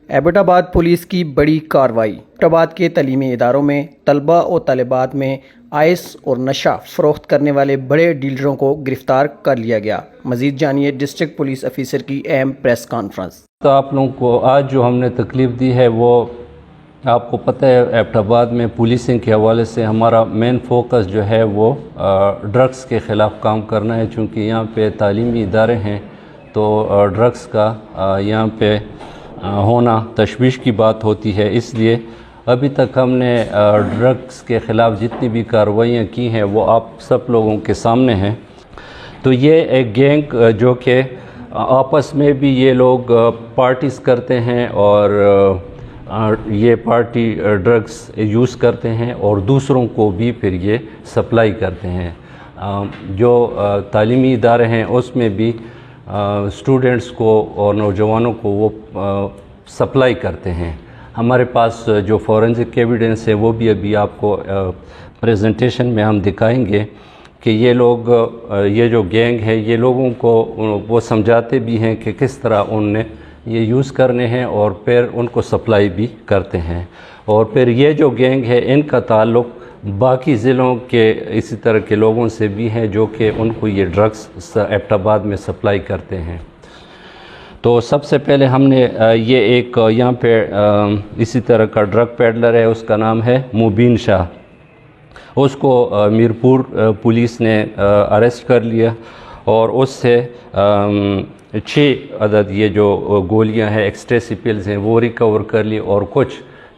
Abbott آباد police کی بڑی کارروائی۔ ایبٹ آباد کے تعلیمی اداروں میں طلبہ اور طالبات میں آئس اور نشہ فروخت کرنے والے بڑے ڈیلروں کو گرفتار کر لیا گیا۔ مزید جانیے ڈسٹرکٹ پولیس افیسر کی اہم پریس کانفرنس۔ تو آپ لوگوں کو آج جو ہم نے تکلیف دی ہے وہ آپ کو پتہ ہے، ایبٹ آباد میں پولیسنگ کے حوالے سے ہمارا مین فوکس جو ہے وہ ڈرگس کے خلاف کام کرنا ہے، چونکہ یہاں پہ تعلیمی ادارے ہیں تو ڈرگس کا یہاں پہ ہونا تشویش کی بات ہوتی ہے۔ اس لیے ابھی تک ہم نے ڈرگس کے خلاف جتنی بھی کارروائیاں کی ہیں وہ آپ سب لوگوں کے سامنے ہیں۔ تو یہ ایک گینگ جو کہ آپس میں بھی یہ لوگ پارٹیز کرتے ہیں اور یہ پارٹی ڈرگس یوز کرتے ہیں اور دوسروں کو بھی پھر یہ سپلائی کرتے ہیں۔ جو تعلیمی ادارے ہیں اس میں بھی اسٹوڈنٹس کو اور نوجوانوں کو وہ سپلائی کرتے ہیں۔ ہمارے پاس جو فورنزک ایویڈنس ہے وہ بھی ابھی آپ کو پریزنٹیشن میں ہم دکھائیں گے کہ یہ لوگ یہ جو گینگ ہے یہ لوگوں کو وہ سمجھاتے بھی ہیں کہ کس طرح ان نے یہ یوز کرنے ہیں اور پھر ان کو سپلائی بھی کرتے ہیں۔ اور پھر یہ جو گینگ ہے ان کا تعلق باقی ضلعوں کے اسی طرح کے لوگوں سے بھی ہیں جو کہ ان کو یہ ڈرگس ایبٹ آباد میں سپلائی کرتے ہیں۔ تو سب سے پہلے ہم نے یہ ایک یہاں پہ اسی طرح کا ڈرگ پیڈلر ہے، اس کا نام ہے مبین شاہ۔ اس کو میرپور پولیس نے اریسٹ کر لیا اور اس سے 6 عدد یہ جو گولیاں ہیں ایکسٹیسی پلز ہیں وہ ریکور کر لی اور کچھ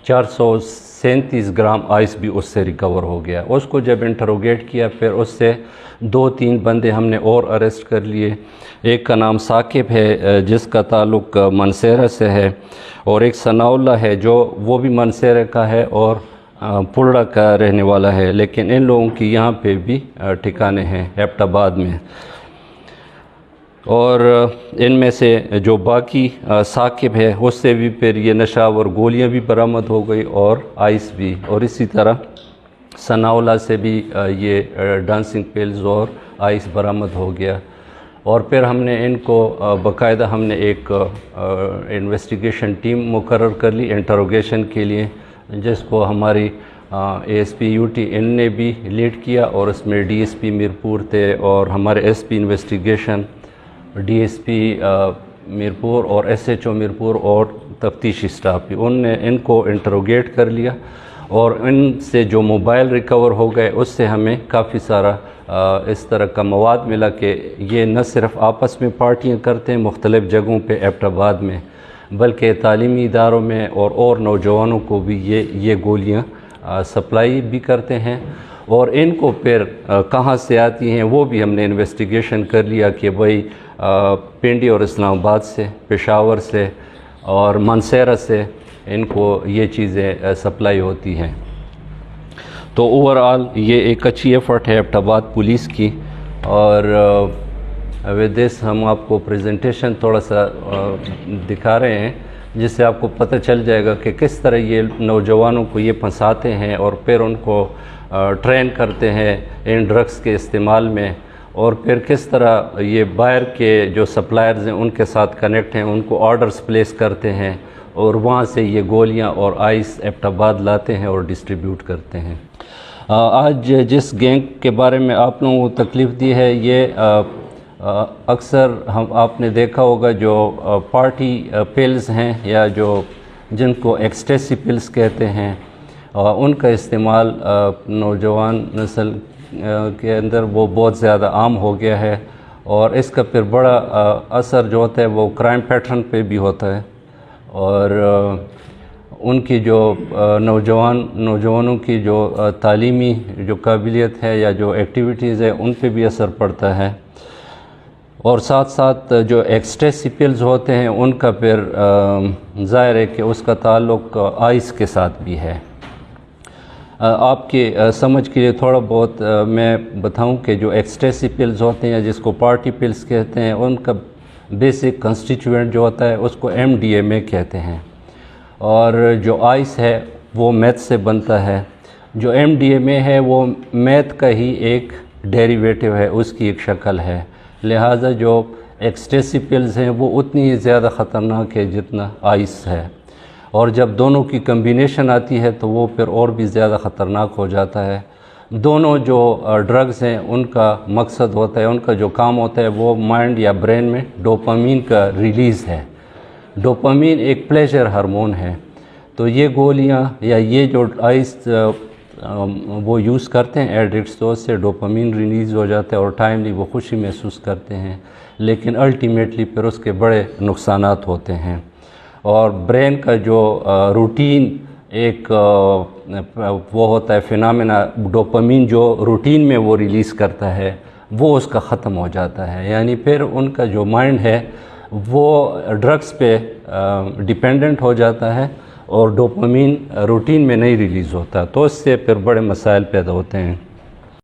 437 گرام آئس بھی اس سے ریکور ہو گیا۔ اس کو جب انٹروگیٹ کیا پھر اس سے 2-3 بندے ہم نے اور اریسٹ کر لیے۔ ایک کا نام ثاقب ہے جس کا تعلق منسیرہ سے ہے، اور ایک ثناء اللہ ہے جو وہ بھی منسیرہ کا ہے اور پڑڑا کا رہنے والا ہے، لیکن ان لوگوں کی یہاں پہ بھی ٹھکانے ہیں ایبٹ آباد میں۔ اور ان میں سے جو باقی ثاقب ہے اس سے بھی پھر یہ نشاور گولیاں بھی برآمد ہو گئی اور آئس بھی، اور اسی طرح ثناء اللہ سے بھی یہ ڈانسنگ پلز اور آئس برآمد ہو گیا۔ اور پھر ہم نے ان کو باقاعدہ ہم نے ایک انویسٹیگیشن ٹیم مقرر کر لی انٹروگیشن کے لیے، جس کو ہماری A S P U T ان نے بھی لیڈ کیا، اور اس میں ڈی ایس پی میرپور تھے اور ہمارے S P investigation, D S P Mirpur اور ایس ایچ او میرپور اور تفتیشی سٹاف بھی، ان نے ان کو انٹروگیٹ کر لیا اور ان سے جو موبائل ریکور ہو گئے اس سے ہمیں کافی سارا اس طرح کا مواد ملا کہ یہ نہ صرف آپس میں پارٹیاں کرتے ہیں مختلف جگہوں پہ ایبٹ آباد میں، بلکہ تعلیمی اداروں میں اور نوجوانوں کو بھی یہ گولیاں سپلائی بھی کرتے ہیں۔ اور ان کو پھر کہاں سے آتی ہیں وہ بھی ہم نے انویسٹیگیشن کر لیا کہ بھائی پنڈی اور اسلام آباد سے، پشاور سے اور منسیرہ سے ان کو یہ چیزیں سپلائی ہوتی ہیں۔ تو اوورآل یہ ایک اچھی ایفرٹ ہے ایبٹ آباد پولیس کی، اور ود دس ہم آپ کو پریزنٹیشن تھوڑا سا دکھا رہے ہیں جس سے آپ کو پتہ چل جائے گا کہ کس طرح یہ نوجوانوں کو یہ پھنساتے ہیں اور پھر ان کو ٹرین کرتے ہیں ان ڈرگس کے استعمال میں، اور پھر کس طرح یہ باہر کے جو سپلائرز ہیں ان کے ساتھ کنیکٹ ہیں، ان کو آرڈرز پلیس کرتے ہیں اور وہاں سے یہ گولیاں اور آئس ایبٹ آباد لاتے ہیں اور ڈسٹریبیوٹ کرتے ہیں۔ آج جس گینگ کے بارے میں آپ لوگوں کو تکلیف دی ہے یہ اکثر آپ نے دیکھا ہوگا جو پارٹی پلز ہیں یا جو جن کو ایکسٹیسی پلز کہتے ہیں، ان کا استعمال نوجوان نسل کے اندر وہ بہت زیادہ عام ہو گیا ہے، اور اس کا پھر بڑا اثر جو ہوتا ہے وہ کرائم پیٹرن پہ بھی ہوتا ہے، اور ان کی جو نوجوانوں کی جو تعلیمی جو قابلیت ہے یا جو ایکٹیویٹیز ہے ان پہ بھی اثر پڑتا ہے، اور ساتھ ساتھ جو ایکسٹیسی پلز ہوتے ہیں ان کا پھر ظاہر ہے کہ اس کا تعلق آئس کے ساتھ بھی ہے۔ آپ کی سمجھ کے لیے تھوڑا بہت میں بتاؤں کہ جو ایکسٹیسی پلز ہوتے ہیں جس کو پارٹی پلز کہتے ہیں ان کا بیسک کنسٹیچوئنٹ جو ہوتا ہے اس کو ایم ڈی ایم اے کہتے ہیں، اور جو آئس ہے وہ میتھ سے بنتا ہے۔ جو ایم ڈی ایم اے ہے وہ میتھ کا ہی ایک ڈیریویٹو ہے، اس کی ایک شکل ہے، لہٰذا جو ایکسٹیسی پلز ہیں وہ اتنی ہی زیادہ خطرناک ہے جتنا آئس ہے، اور جب دونوں کی کمبینیشن آتی ہے تو وہ پھر اور بھی زیادہ خطرناک ہو جاتا ہے۔ دونوں جو ڈرگز ہیں ان کا مقصد ہوتا ہے، ان کا جو کام ہوتا ہے وہ مائنڈ یا برین میں ڈوپامین کا ریلیز ہے۔ ڈوپامین ایک پلیجر ہارمون ہے، تو یہ گولیاں یا یہ جو آئس وہ یوز کرتے ہیں ایڈکٹس، تو اس سے ڈوپامین ریلیز ہو جاتا ہے اور ٹائملی وہ خوشی محسوس کرتے ہیں، لیکن الٹیمیٹلی پھر اس کے بڑے نقصانات ہوتے ہیں۔ اور برین کا جو روٹین ایک وہ ہوتا ہے فینامنا، ڈوپامین جو روٹین میں وہ ریلیز کرتا ہے وہ اس کا ختم ہو جاتا ہے، یعنی پھر ان کا جو مائنڈ ہے وہ ڈرگس پہ ڈیپینڈنٹ ہو جاتا ہے اور ڈوپامین روٹین میں نہیں ریلیز ہوتا، تو اس سے پھر بڑے مسائل پیدا ہوتے ہیں۔